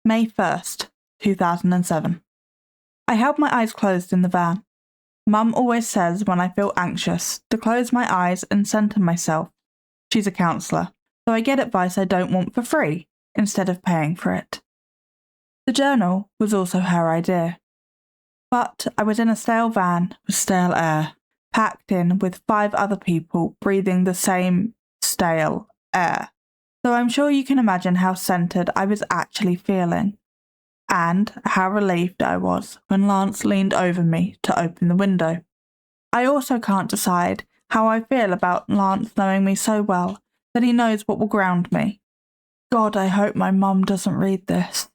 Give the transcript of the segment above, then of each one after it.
May 1st, 2007. I held my eyes closed in the van. Mum always says when I feel anxious to close my eyes and centre myself. She's a counsellor, so I get advice I don't want for free instead of paying for it. The journal was also her idea. But I was in a stale van with stale air, packed in with 5 other people breathing the same stale air. So I'm sure you can imagine how centred I was actually feeling, and how relieved I was when Lance leaned over me to open the window. I also can't decide how I feel about Lance knowing me so well that he knows what will ground me. God, I hope my mum doesn't read this.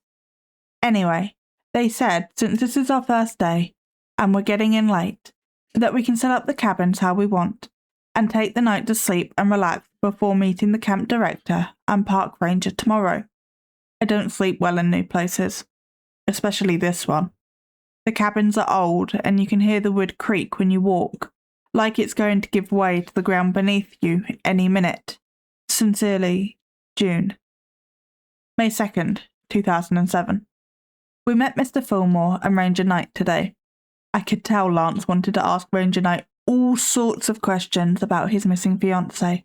Anyway, they said since this is our first day, and we're getting in late, that we can set up the cabins how we want, and take the night to sleep and relax before meeting the camp director and park ranger tomorrow. I don't sleep well in new places, especially this one. The cabins are old and you can hear the wood creak when you walk, like it's going to give way to the ground beneath you any minute. Sincerely, June. May 2nd, 2007. We met Mr. Fillmore and Ranger Knight today. I could tell Lance wanted to ask Ranger Knight all sorts of questions about his missing fiancée.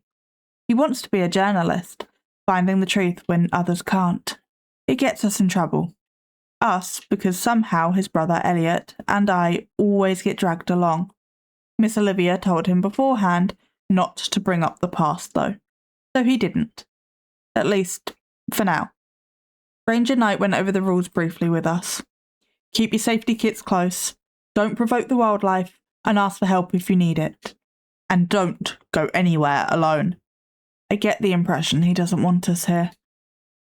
He wants to be a journalist, finding the truth when others can't. It gets us in trouble. Us, because somehow his brother Elliot and I always get dragged along. Miss Olivia told him beforehand not to bring up the past, though, so he didn't. At least, for now. Ranger Knight went over the rules briefly with us. Keep your safety kits close, don't provoke the wildlife, and ask for help if you need it. And don't go anywhere alone. I get the impression he doesn't want us here.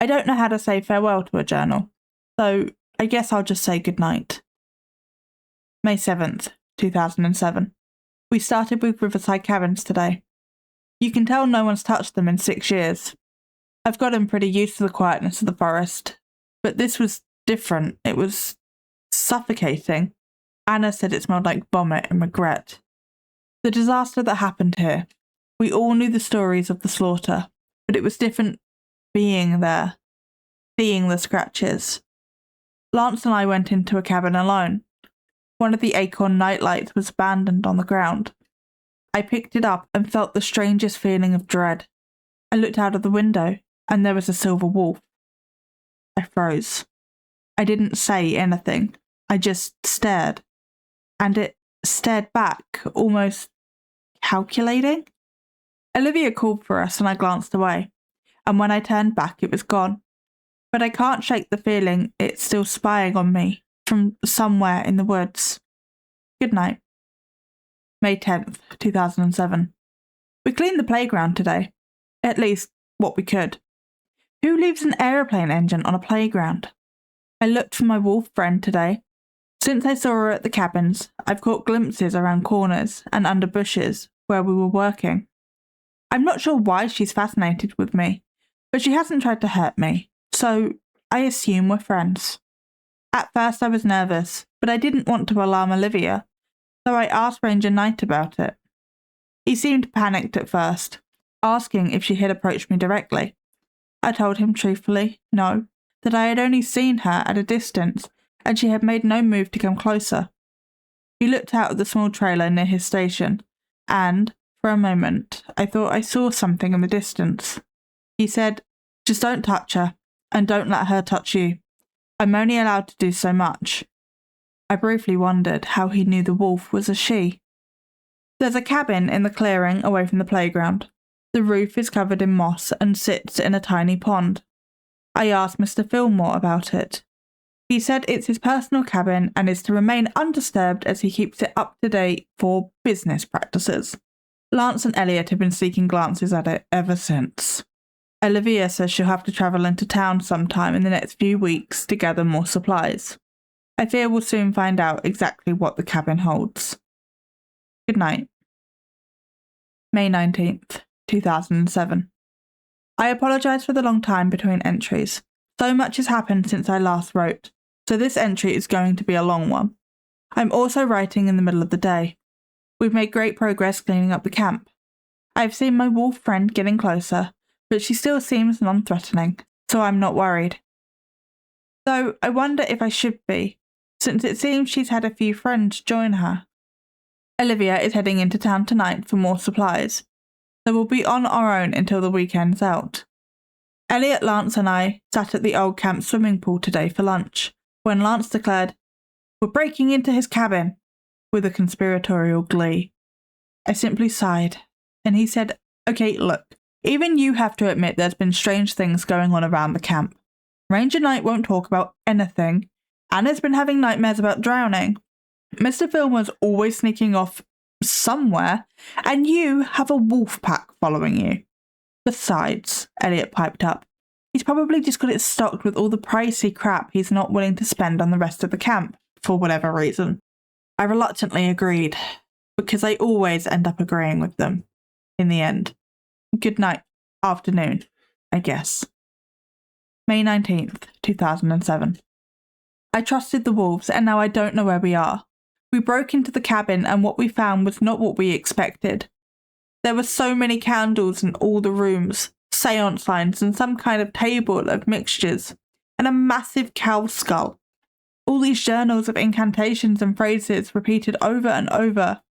I don't know how to say farewell to a journal, so I guess I'll just say goodnight. May 7th, 2007. We started with Riverside Cabins today. You can tell no one's touched them in 6 years. I've gotten pretty used to the quietness of the forest, but this was different. It was suffocating. Anna said it smelled like vomit and regret. The disaster that happened here. We all knew the stories of the slaughter, but it was different being there, seeing the scratches. Lance and I went into a cabin alone. One of the acorn nightlights was abandoned on the ground. I picked it up and felt the strangest feeling of dread. I looked out of the window, and there was a silver wolf. I froze. I didn't say anything. I just stared. And it stared back, almost calculating. Olivia called for us and I glanced away, and when I turned back it was gone. But I can't shake the feeling it's still spying on me from somewhere in the woods. Good night. May 10th, 2007. We cleaned the playground today. At least, what we could. Who leaves an aeroplane engine on a playground? I looked for my wolf friend today. Since I saw her at the cabins, I've caught glimpses around corners and under bushes where we were working. I'm not sure why she's fascinated with me, but she hasn't tried to hurt me, so I assume we're friends. At first I was nervous, but I didn't want to alarm Olivia, so I asked Ranger Knight about it. He seemed panicked at first, asking if she had approached me directly. I told him truthfully, no, that I had only seen her at a distance and she had made no move to come closer. He looked out at the small trailer near his station, and, for a moment, I thought I saw something in the distance. He said, just don't touch her, and don't let her touch you. I'm only allowed to do so much. I briefly wondered how he knew the wolf was a she. There's a cabin in the clearing away from the playground. The roof is covered in moss and sits in a tiny pond. I asked Mr. Fillmore about it. He said it's his personal cabin and is to remain undisturbed as he keeps it up to date for business practices. Lance and Elliot have been sneaking glances at it ever since. Olivia says she'll have to travel into town sometime in the next few weeks to gather more supplies. I fear we'll soon find out exactly what the cabin holds. Good night. May 19th, 2007. I apologise for the long time between entries. So much has happened since I last wrote, so this entry is going to be a long one. I'm also writing in the middle of the day. We've made great progress cleaning up the camp. I've seen my wolf friend getting closer, but she still seems non-threatening, so I'm not worried. Though I wonder if I should be, since it seems she's had a few friends join her. Olivia is heading into town tonight for more supplies, so we'll be on our own until the weekend's out. Elliot, Lance and I sat at the old camp swimming pool today for lunch, when Lance declared, "We're breaking into his cabin," with a conspiratorial glee. I simply sighed, and he said, "Okay, look, even you have to admit there's been strange things going on around the camp. Ranger Knight won't talk about anything. Anna's been having nightmares about drowning. Mr. Fillmore's always sneaking off somewhere, and you have a wolf pack following you. Besides," Elliot piped up, "he's probably just got it stocked with all the pricey crap he's not willing to spend on the rest of the camp, for whatever reason." I reluctantly agreed, because I always end up agreeing with them, in the end. Good night, afternoon, I guess. May 19th, 2007. I trusted the wolves, and now I don't know where we are. We broke into the cabin, and what we found was not what we expected. There were so many candles in all the rooms, seance signs and some kind of table of mixtures, and a massive cow skull. All these journals of incantations and phrases repeated over and over.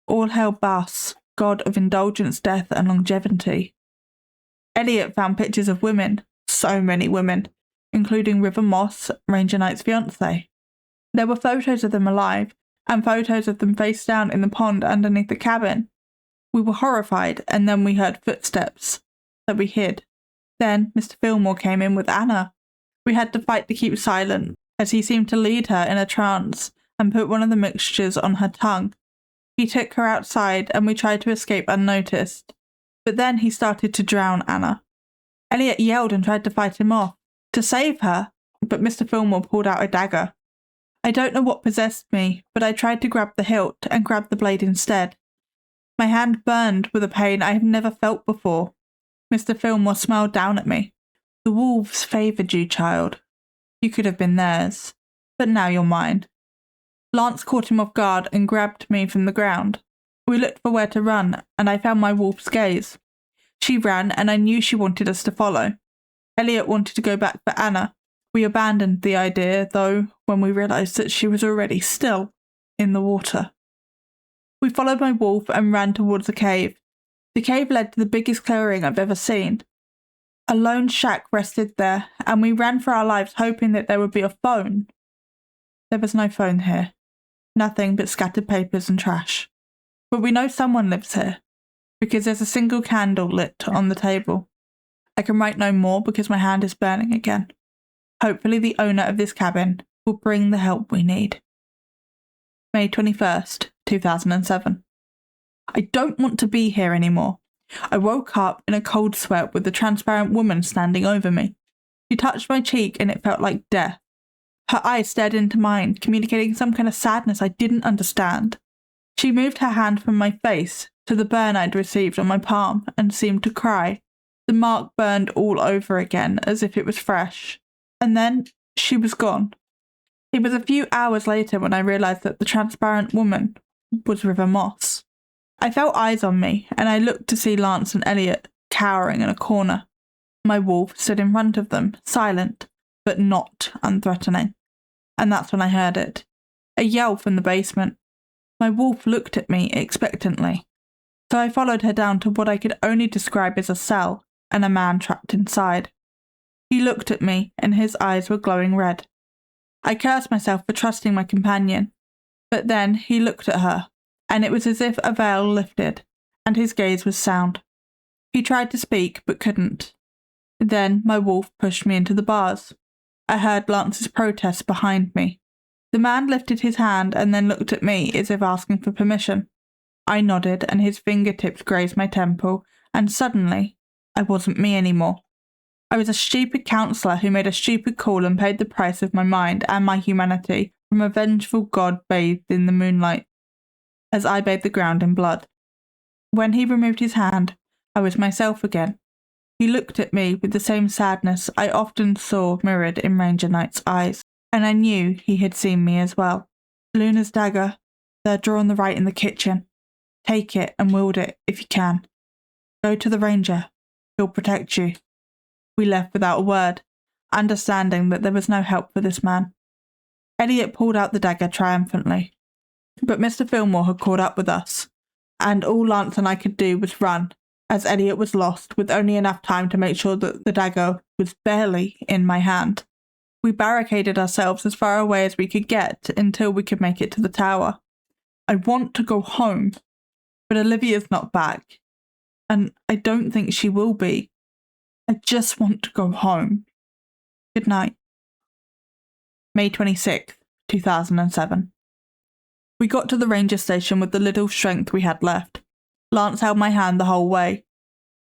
All hail Bas, god of indulgence, death and longevity. Elliot found pictures of women, so many women, including River Moss, Ranger Knight's fiancée. There were photos of them alive, and photos of them face down in the pond underneath the cabin. We were horrified, and then we heard footsteps, so we hid. Then Mr. Fillmore came in with Anna. We had to fight to keep silent, as he seemed to lead her in a trance and put one of the mixtures on her tongue. He took her outside, and we tried to escape unnoticed. But then he started to drown Anna. Elliot yelled and tried to fight him off, to save her, but Mr. Fillmore pulled out a dagger. I don't know what possessed me, but I tried to grab the hilt and grabbed the blade instead. My hand burned with a pain I have never felt before. Mr. Fillmore smiled down at me. "The wolves favoured you, child. You could have been theirs, but now you're mine." Lance caught him off guard and grabbed me from the ground. We looked for where to run, and I found my wolf's gaze. She ran, and I knew she wanted us to follow. Elliot wanted to go back for Anna. We abandoned the idea, though, when we realised that she was already still in the water. We followed my wolf and ran towards the cave. The cave led to the biggest clearing I've ever seen. A lone shack rested there, and we ran for our lives hoping that there would be a phone. There was no phone here. Nothing but scattered papers and trash. But we know someone lives here, because there's a single candle lit on the table. I can write no more because my hand is burning again. Hopefully the owner of this cabin will bring the help we need. May 21st, 2007. I don't want to be here anymore. I woke up in a cold sweat with a transparent woman standing over me. She touched my cheek and it felt like death. Her eyes stared into mine, communicating some kind of sadness I didn't understand. She moved her hand from my face to the burn I'd received on my palm and seemed to cry. The mark burned all over again as if it was fresh. And then she was gone. It was a few hours later when I realised that the transparent woman was River Moss. I felt eyes on me, and I looked to see Lance and Elliot cowering in a corner. My wolf stood in front of them, silent, but not unthreatening. And that's when I heard it. A yell from the basement. My wolf looked at me expectantly. So I followed her down to what I could only describe as a cell, and a man trapped inside. He looked at me, and his eyes were glowing red. I cursed myself for trusting my companion, but then he looked at her, and it was as if a veil lifted, and his gaze was sound. He tried to speak, but couldn't. Then my wolf pushed me into the bars. I heard Lance's protest behind me. The man lifted his hand and then looked at me as if asking for permission. I nodded, and his fingertips grazed my temple, and suddenly, I wasn't me anymore. I was a stupid counsellor who made a stupid call and paid the price of my mind and my humanity from a vengeful god bathed in the moonlight, as I bathed the ground in blood. When he removed his hand, I was myself again. He looked at me with the same sadness I often saw mirrored in Ranger Knight's eyes, and I knew he had seen me as well. "Luna's dagger, they're drawn the right in the kitchen. Take it and wield it if you can. Go to the Ranger. He'll protect you." We left without a word. understanding that there was no help for this man. Elliot pulled out the dagger triumphantly. But Mr. Fillmore had caught up with us, and all Lance and I could do was run, as Elliot was lost, with only enough time to make sure that the dagger was barely in my hand. We barricaded ourselves as far away as we could get until we could make it to the tower. I want to go home, but Olivia's not back, and I don't think she will be. I just want to go home. Good night. May 26th, 2007. We got to the ranger station with the little strength we had left. Lance held my hand the whole way.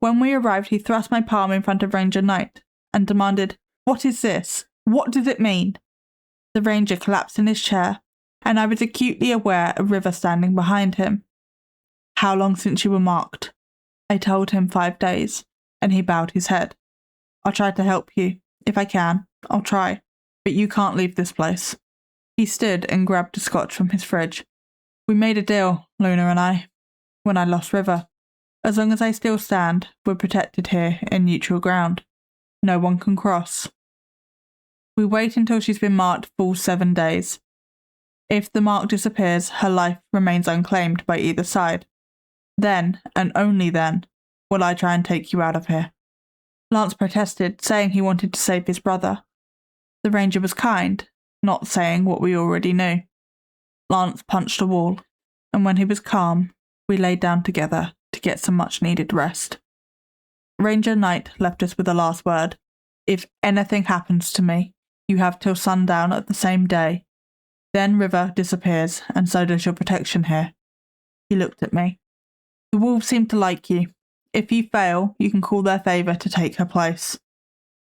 When we arrived, he thrust my palm in front of Ranger Knight and demanded, "What is this? What does it mean?" The ranger collapsed in his chair, and I was acutely aware of River standing behind him. "How long since you were marked?" I told him 5 days, and he bowed his head. "I'll try to help you. If I can, I'll try. But you can't leave this place." He stood and grabbed a scotch from his fridge. "We made a deal, Luna and I, when I lost River. As long as I still stand, we're protected here in neutral ground. No one can cross. We wait until she's been marked full 7 days. If the mark disappears, her life remains unclaimed by either side. Then, and only then, will I try and take you out of here." Lance protested, saying he wanted to save his brother. The ranger was kind, not saying what we already knew. Lance punched a wall, and when he was calm, we laid down together to get some much-needed rest. Ranger Knight left us with a last word. "If anything happens to me, you have till sundown of the same day. Then River disappears, and so does your protection here." He looked at me. "The wolves seem to like you. If you fail, you can call their favour to take her place."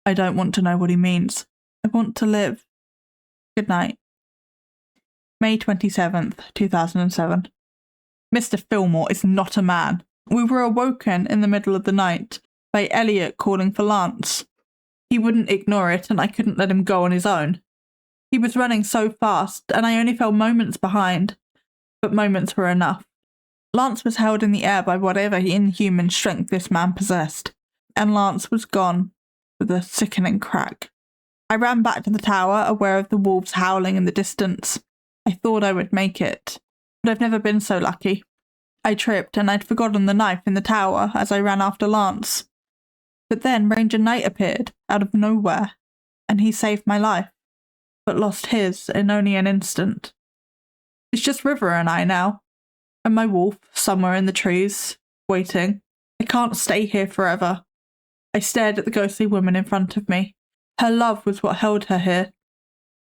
I don't want to know what he means. I want to live. Good night. May 27th, 2007. Mr. Fillmore is not a man. We were awoken in the middle of the night by Elliot calling for Lance. He wouldn't ignore it, and I couldn't let him go on his own. He was running so fast, and I only fell moments behind, but moments were enough. Lance was held in the air by whatever inhuman strength this man possessed, and Lance was gone with a sickening crack. I ran back to the tower, aware of the wolves howling in the distance. I thought I would make it, but I've never been so lucky. I tripped, and I'd forgotten the knife in the tower as I ran after Lance. But then Ranger Knight appeared, out of nowhere, and he saved my life, but lost his in only an instant. It's just River and I now, and my wolf somewhere in the trees, waiting. I can't stay here forever. I stared at the ghostly woman in front of me. Her love was what held her here.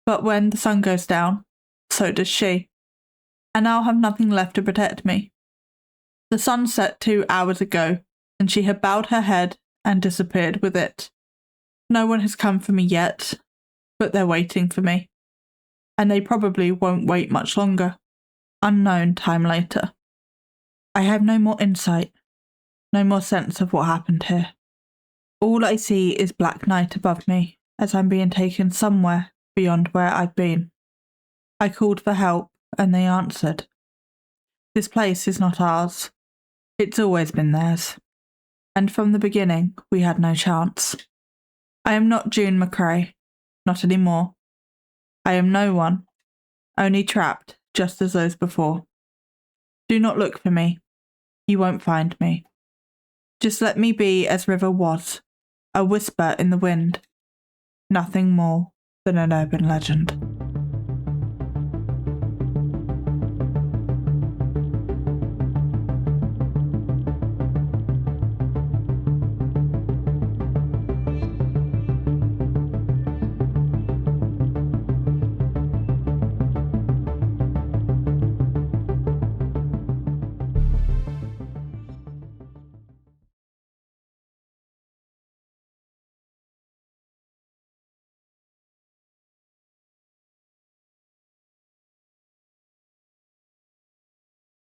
But when the sun goes down, so does she. And I'll have nothing left to protect me. The sun set 2 hours ago, and she had bowed her head and disappeared with it. No one has come for me yet, but they're waiting for me. And they probably won't wait much longer. Unknown time later. I have no more insight, no more sense of what happened here. All I see is black night above me as I'm being taken somewhere beyond where I've been. I called for help, and they answered. This place is not ours. It's always been theirs. And from the beginning, we had no chance. I am not June McCrae, not anymore. I am no one, only trapped just as those before. Do not look for me. You won't find me. Just let me be as River was, a whisper in the wind, nothing more than an urban legend.